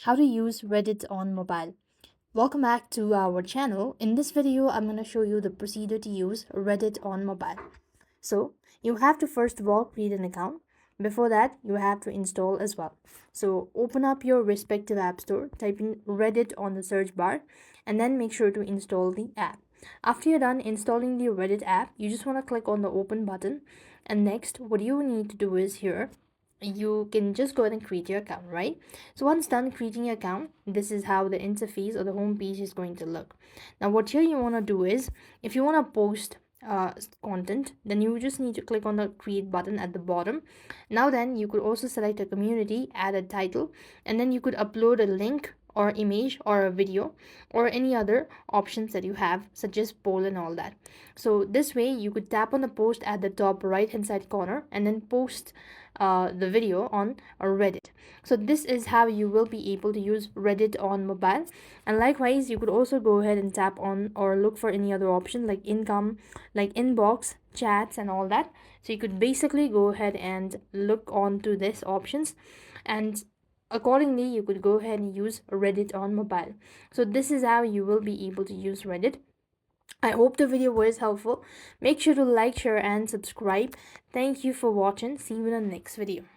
how to use Reddit on mobile. Welcome back to our channel. In this video, I'm going to show you the procedure to use Reddit on mobile. So you have to first of all create an account. Before that, you have to install as well. So open up your respective app store, type in Reddit on the search bar, and then make sure to install the app. After you're done installing the Reddit app, you just want to click on the open button. And next, what you need to do is here, you can just go ahead and create your account, right? So once done creating your account, this is how the interface or the home page is going to look. Now what here you want to do is, if you want to post content, then you just need to click on the create button at the bottom. Now then you could also select a community, add a title, and then you could upload a link or image or a video or any other options that you have, such as poll and all that. So this way you could tap on the post at the top right hand side corner and then post the video on Reddit. So this is how you will be able to use Reddit on mobile. And likewise, you could also go ahead and tap on or look for any other option like income, like inbox, chats and all that. So you could basically go ahead and look on to this options, and accordingly you could go ahead and use Reddit on mobile. So this is how you will be able to use Reddit. I hope the video was helpful. Make sure to like, share and subscribe. Thank you for watching. See you in the next video.